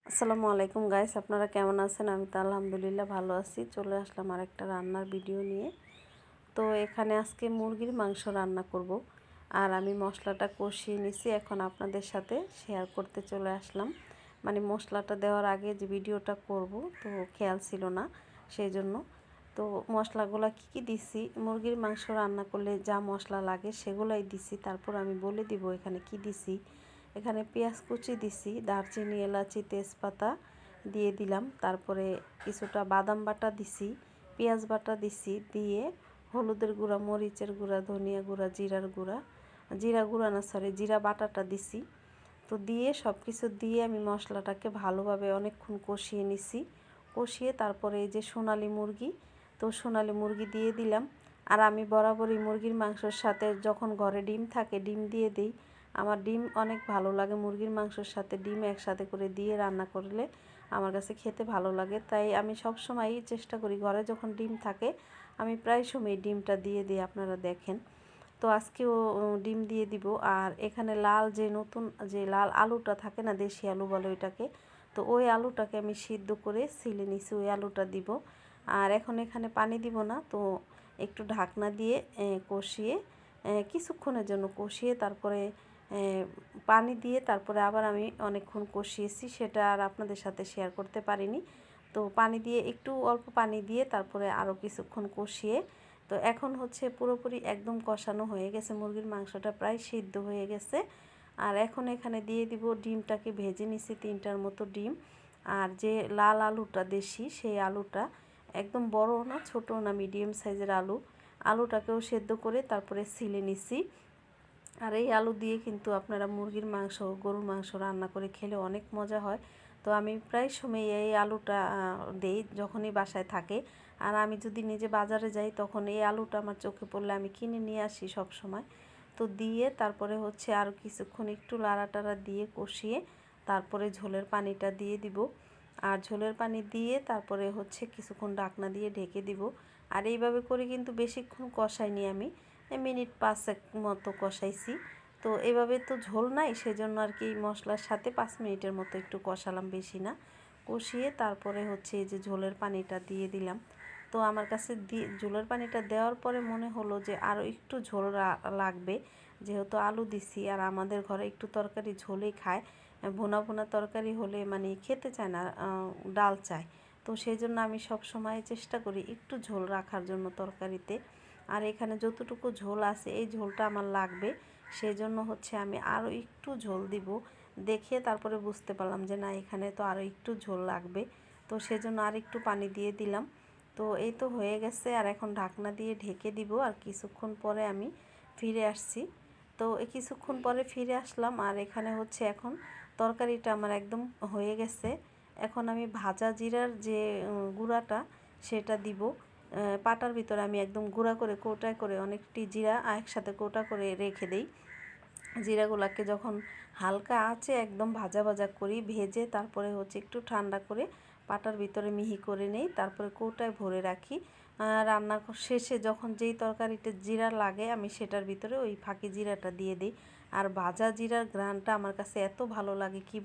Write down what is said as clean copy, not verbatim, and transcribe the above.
আসসালামু আলাইকুম গাইস, আপনারা কেমন আছেন? আমি তো আলহামদুলিল্লাহ ভালো আছি। চলে আসলাম আরেকটা রান্নার ভিডিও নিয়ে। তো এখানে আজকে মুরগির মাংস রান্না করব, আর আমি মশলাটা কষিয়ে নিছি। এখন আপনাদের সাথে শেয়ার করতে চলে আসলাম। মানে মশলাটা দেওয়ার আগে যে ভিডিওটা করব, তো খেয়াল ছিল না, সেই জন্য। তো মশলাগুলো কি দিছি, মুরগির মাংস রান্না করলে যা মশলা লাগে সেগুলাই দিছি। তারপর আমি বলে দিব এখানে কি দিছি। এখানে পেঁয়াজ কুচি দিছি, দারচিনি, এলাচি, তেজপাতা দিয়ে দিলাম। তারপরে কিছুটা বাদাম বাটা দিছি, পেঁয়াজ বাটা দিছি, দিয়ে হলুদের গুঁড়া, মরিচের গুঁড়া, ধনিয়া গুঁড়া, জিরা গুঁড়া না সরি জিরা বাটাটা দিছি। তো দিয়ে সব কিছু দিয়ে আমি মশলাটাকে ভালোভাবে অনেকক্ষণ কষিয়ে নিছি। কষিয়ে তারপরে এই যে সোনালি মুরগি, তো সোনালি মুরগি দিয়ে দিলাম। আর আমি বরাবরই মুরগির মাংসের সাথে যখন ঘরে ডিম থাকে ডিম দিয়ে দিই। আমার ডিম অনেক ভালো লাগে, মুরগির মাংসের সাথে ডিম একসাথে করে দিয়ে রান্না করলে আমার কাছে খেতে ভালো লাগে। তাই আমি সব সময়ই চেষ্টা করি, ঘরে যখন ডিম থাকে আমি প্রায় সময় ডিমটা দিয়ে দিই, আপনারা দেখেন। তো আজকেও ডিম দিয়ে দিব। আর এখানে লাল যে নতুন যে লাল আলুটা থাকে না, দেশি আলু বলে ওইটাকে, তো ওই আলুটাকে আমি সিদ্ধ করে ছিলে নিছি, ওই আলুটা দিব। আর এখন এখানে পানি দিব না, তো একটু ঢাকনা দিয়ে কষিয়ে কিছুক্ষণের জন্য কষিয়ে তারপরে পানি দিয়ে তারপরে আবার আমি অনেকক্ষণ কষিয়েছি, সেটা আর আপনাদের সাথে শেয়ার করতে পারিনি। তো পানি দিয়ে একটু অল্প পানি দিয়ে তারপরে আরও কিছুক্ষণ কষিয়ে, তো এখন হচ্ছে পুরোপুরি একদম কষানো হয়ে গেছে, মুরগির মাংসটা প্রায় সিদ্ধ হয়ে গেছে। আর এখন এখানে দিয়ে দিব ডিমটাকে ভেজে নিছি, 3টার মতো ডিম। আর যে লাল আলুটা দেশি, সেই আলুটা একদম বড় না ছোট না মিডিয়াম সাইজের আলুটাকেও সেদ্ধ করে তারপরে ছিলে নিছি। আর এই আলু দিয়ে কিন্তু আপনারা মুরগির মাংস, গরুর মাংস রান্না করে খেলে অনেক মজা হয়। তো আমি প্রায় সময় এই আলুটা দেই যখনই বাসায় থাকে। আর আমি যদি নিজে বাজারে যাই তখন এই আলুটা আমার চোখে পড়লে আমি কিনে নিয়ে আসি সব সময়। তো দিয়ে তারপরে হচ্ছে আরও কিছুক্ষণ একটু লাড়াটাড়া দিয়ে কষিয়ে তারপরে ঝোলের পানিটা দিয়ে দিব। আর ঝোলের পানি দিয়ে তারপরে হচ্ছে কিছুক্ষণ ঢাকনা দিয়ে ঢেকে দিব। আর এইভাবে করে কিন্তু বেশিক্ষণ কষাইনি আমি, মিনিট 5 মতো কষাইছি। তো এভাবে তো ঝোল নাই, সেজন্য আর কি মশলার সাথে 5 মিনিটের মতো একটু কষালাম, বেশি না। কষিয়ে তারপরে হচ্ছে এই যে ঝোলের পানিটা দিয়ে দিলাম। তো আমার কাছে ঝোলের পানিটা দেওয়ার পরে মনে হলো যে আরও একটু ঝোল লাগবে, যেহেতু আলু দিছি। আর আমাদের ঘরে একটু তরকারি ঝোলেই খায়, ভুনা ভুনা তরকারি হলে মানে খেতে চায় না, ডাল চায়। তো সেই জন্য আমি সব সময় চেষ্টা করি একটু ঝোল রাখার জন্য তরকারিতে। আর এখানে যতটুকু ঝোল আছে এই ঝোলটা আমার লাগবে, সেই জন্য হচ্ছে আমি আরও একটু ঝোল দিব। দেখে তারপরে বুঝতে পারলাম যে না, এখানে তো আরও একটু ঝোল লাগবে, তো সেজন্য আর একটু পানি দিয়ে দিলাম। তো এই তো হয়ে গেছে। আর এখন ঢাকনা দিয়ে ঢেকে দিব। আর কিছুক্ষণ পরে আমি ফিরে আসছি। তো কিছুক্ষণ পরে ফিরে আসলাম, আর এখানে হচ্ছে এখন তরকারিটা আমার একদম হয়ে গেছে। এখন আমি ভাজা জিরার যে গুঁড়াটা সেটা দিব। পাটার ভিতরে আমি একদম গুঁড়া করে কৌটায় করে অনেকটি জিরা একসাথে কৌটা করে রেখে দেই। জিরাগুলোকে যখন হালকা আঁচে একদম ভাজা ভাজা করি, ভেজে তারপরে হচ্ছে একটু ঠান্ডা করে পাটার ভিতরে মিহি করে নেই, তারপরে কৌটায় ভরে রাখি। রান্না শেষে যখন যেই তরকারিতে জিরা লাগে আমি সেটার ভিতরে ওই ফাঁকি জিরাটা দিয়ে দিই। আর ভাজা জিরার ঘ্রাণটা আমার কাছে এত ভালো লাগে কি